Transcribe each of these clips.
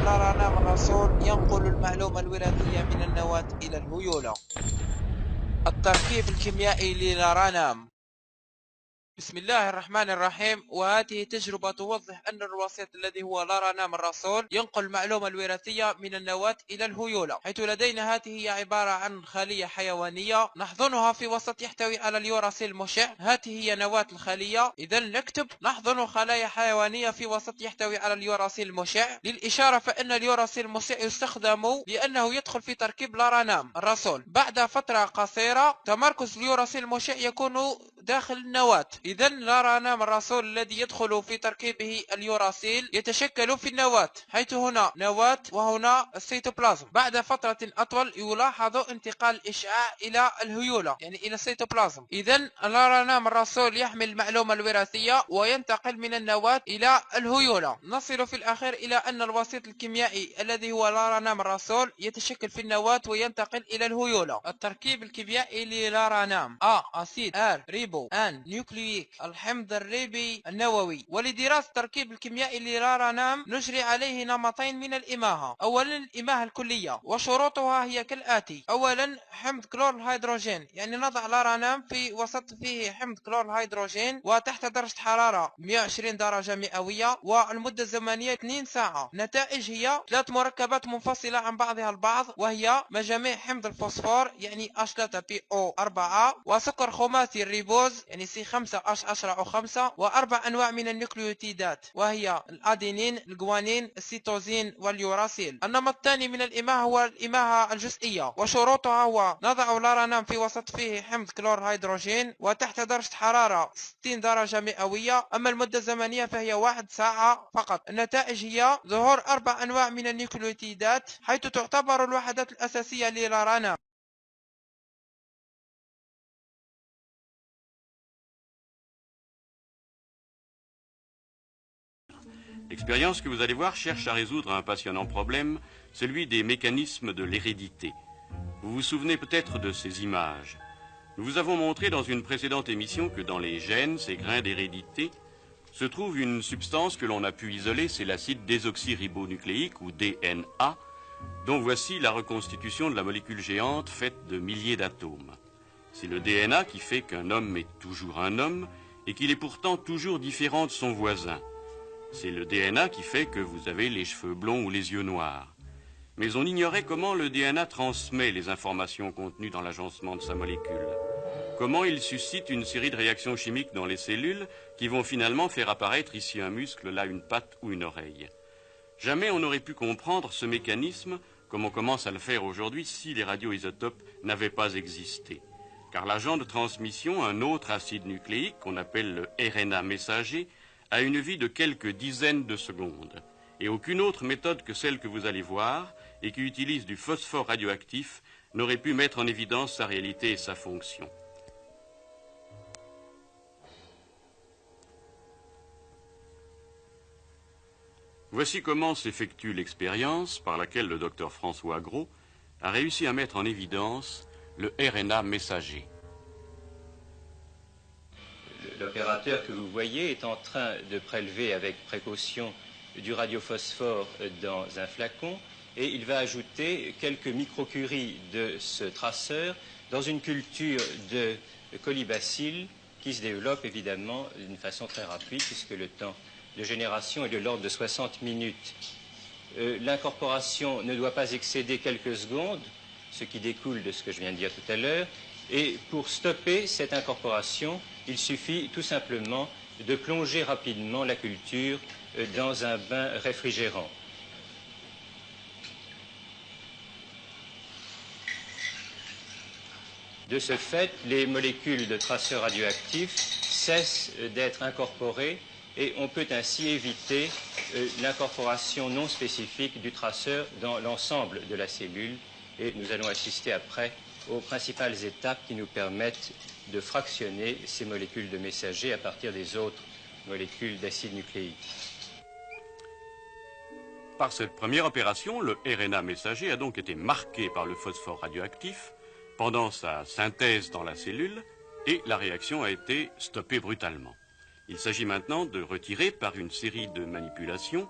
الرنام الرسول ينقل المعلومة الوراثية من النواة إلى الهيولة. التركيب الكيميائي للرنام. بسم الله الرحمن الرحيم. وهذه تجربة توضح أن الوسيط الذي هو الرنام الرسول ينقل المعلومة الوراثية من النواة إلى الهيولة، حيث لدينا هذه هي عبارة عن خلية حيوانية نحضنها في وسط يحتوي على اليوراسيل المشع. هذه هي نواة الخلية. إذا نكتب نحضن خلايا حيوانية في وسط يحتوي على اليوراسيل المشع. للإشارة فإن اليوراسيل المشع يستخدم لأنه يدخل في تركيب الرنام الرسول. بعد فترة قصيرة تمركز اليوراسيل المشع يكون داخل النواة. إذا الرنام الرسول الذي يدخل في تركيبه اليوراسيل يتشكل في النواة، حيث هنا نواة وهنا السيتوبلازم. بعد فترة أطول يلاحظ انتقال الإشعاع إلى الهيولة، يعني إلى السيتوبلازم. إذا الرنام الرسول يحمل المعلومة الوراثية وينتقل من النواة إلى الهيولة. نصل في الأخير إلى أن الوسيط الكيميائي الذي هو الرنام الرسول يتشكل في النواة وينتقل إلى الهيولة. التركيب الكيميائي للرنام: أسيد، ريبو، نيوكلييك، الحمض الريبي النووي. ولدراسة التركيب الكيميائي للرنام نجري عليه نمطين من الإماهة. أولا الإماهة الكلية، وشروطها هي كالآتي: أولا حمض كلور الهيدروجين، يعني نضع الرنام في وسط فيه حمض كلور الهيدروجين وتحت درجة حرارة 120 درجة مئوية، والمدة الزمنية 2 ساعة. نتائج هي 3 مركبات منفصلة عن بعضها البعض، وهي مجاميع حمض الفوسفور يعني H3PO4، وسكر خماسي الريبوز يعني C5H10O5، وأربع أنواع من النيوكليوتيدات وهي الأدينين، الجوانين، السيتوزين واليوراسيل. النمط الثاني من الإماهة هو الإماهة الجزئية، وشروطها هو نضع الرنام في وسط فيه حمض كلور هيدروجين وتحت درجة حرارة 60 درجة مئوية، أما المدة الزمنية فهي 1 ساعة فقط. النتائج هي ظهور 4 أنواع من النيوكليوتيدات، حيث تعتبر الوحدات الأساسية للرنام. L'expérience que vous allez voir cherche à résoudre un passionnant problème, celui des mécanismes de l'hérédité. Vous vous souvenez peut-être de ces images. Nous vous avons montré dans une précédente émission que dans les gènes, ces grains d'hérédité, se trouve une substance que l'on a pu isoler, c'est l'acide désoxyribonucléique ou DNA, dont voici la reconstitution de la molécule géante faite de milliers d'atomes. C'est le DNA qui fait qu'un homme est toujours un homme et qu'il est pourtant toujours différent de son voisin. C'est le DNA qui fait que vous avez les cheveux blonds ou les yeux noirs. Mais on ignorait comment le DNA transmet les informations contenues dans l'agencement de sa molécule. Comment il suscite une série de réactions chimiques dans les cellules qui vont finalement faire apparaître ici un muscle, là une patte ou une oreille. Jamais on n'aurait pu comprendre ce mécanisme, comme on commence à le faire aujourd'hui, si les radioisotopes n'avaient pas existé. Car l'agent de transmission, un autre acide nucléique qu'on appelle le RNA messager, a une vie de quelques dizaines de secondes. Et aucune autre méthode que celle que vous allez voir, et qui utilise du phosphore radioactif, n'aurait pu mettre en évidence sa réalité et sa fonction. Voici comment s'effectue l'expérience par laquelle le docteur François Gros a réussi à mettre en évidence le RNA messager. L'opérateur que vous voyez est en train de prélever avec précaution du radiophosphore dans un flacon et il va ajouter quelques microcuries de ce traceur dans une culture de colibacilles qui se développe évidemment d'une façon très rapide puisque le temps de génération est de l'ordre de 60 minutes. L'incorporation ne doit pas excéder quelques secondes, ce qui découle de ce que je viens de dire tout à l'heure, et pour stopper cette incorporation, il suffit tout simplement de plonger rapidement la culture dans un bain réfrigérant. De ce fait, les molécules de traceurs radioactifs cessent d'être incorporées et on peut ainsi éviter l'incorporation non spécifique du traceur dans l'ensemble de la cellule. Et nous allons assister après aux principales étapes qui nous permettent de fractionner ces molécules de messagers à partir des autres molécules d'acide nucléique. Par cette première opération, le RNA messager a donc été marqué par le phosphore radioactif pendant sa synthèse dans la cellule et la réaction a été stoppée brutalement. Il s'agit maintenant de retirer par une série de manipulations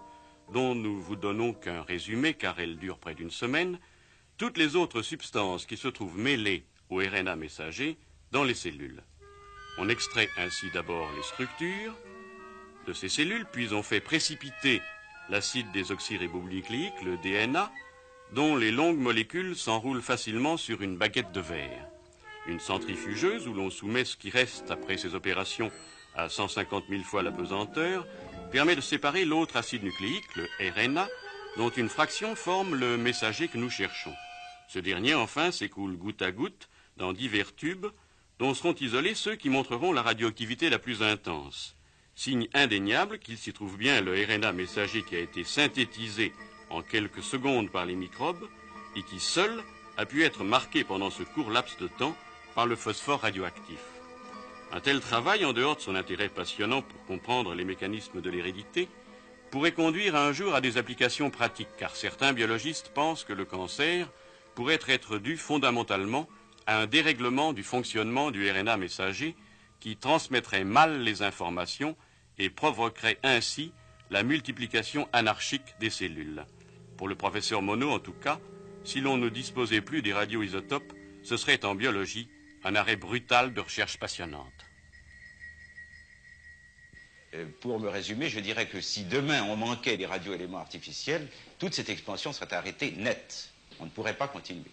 dont nous vous donnons qu'un résumé car elle dure près d'une semaine, toutes les autres substances qui se trouvent mêlées au RNA messager dans les cellules. On extrait ainsi d'abord les structures de ces cellules, puis on fait précipiter l'acide désoxyribonucléique, le DNA, dont les longues molécules s'enroulent facilement sur une baguette de verre. Une centrifugeuse où l'on soumet ce qui reste après ces opérations à 150 000 fois la pesanteur permet de séparer l'autre acide nucléique, le RNA, dont une fraction forme le messager que nous cherchons. Ce dernier, enfin, s'écoule goutte à goutte dans divers tubes dont seront isolés ceux qui montreront la radioactivité la plus intense. Signe indéniable qu'il s'y trouve bien le RNA messager qui a été synthétisé en quelques secondes par les microbes et qui seul a pu être marqué pendant ce court laps de temps par le phosphore radioactif. Un tel travail, en dehors de son intérêt passionnant pour comprendre les mécanismes de l'hérédité, pourrait conduire un jour à des applications pratiques, car certains biologistes pensent que le cancer pourrait être dû fondamentalement à un dérèglement du fonctionnement du RNA messager qui transmettrait mal les informations et provoquerait ainsi la multiplication anarchique des cellules. Pour le professeur Monod, en tout cas, si l'on ne disposait plus des radioisotopes, ce serait en biologie un arrêt brutal de recherche passionnante. Pour me résumer, je dirais que si demain on manquait des radioéléments artificiels, toute cette expansion serait arrêtée net. On ne pourrait pas continuer.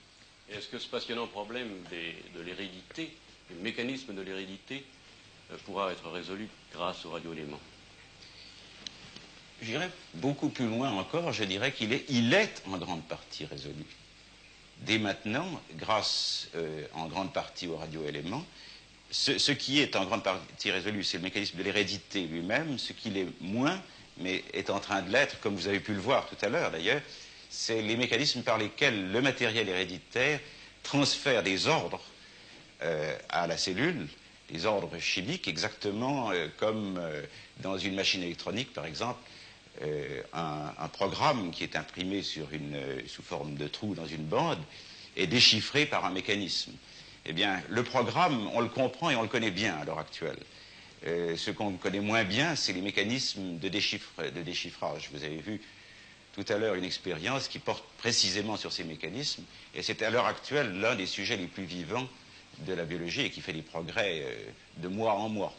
Est-ce que ce passionnant problème de l'hérédité, le mécanisme de l'hérédité, pourra être résolu grâce aux radioéléments? J'irais beaucoup plus loin encore, je dirais qu'il est en grande partie résolu. Dès maintenant, grâce en grande partie aux radioéléments, ce qui est en grande partie résolu, c'est le mécanisme de l'hérédité lui-même. Ce qui l'est moins, mais est en train de l'être, comme vous avez pu le voir tout à l'heure d'ailleurs, c'est les mécanismes par lesquels le matériel héréditaire transfère des ordres à la cellule, des ordres chimiques, exactement comme dans une machine électronique, par exemple, un programme qui est imprimé sous forme de trou dans une bande est déchiffré par un mécanisme. Eh bien, le programme, on le comprend et on le connaît bien à l'heure actuelle. Ce qu'on connaît moins bien, c'est les mécanismes de déchiffrage. Vous avez vu tout à l'heure une expérience qui porte précisément sur ces mécanismes, et c'est à l'heure actuelle l'un des sujets les plus vivants de la biologie et qui fait des progrès de mois en mois.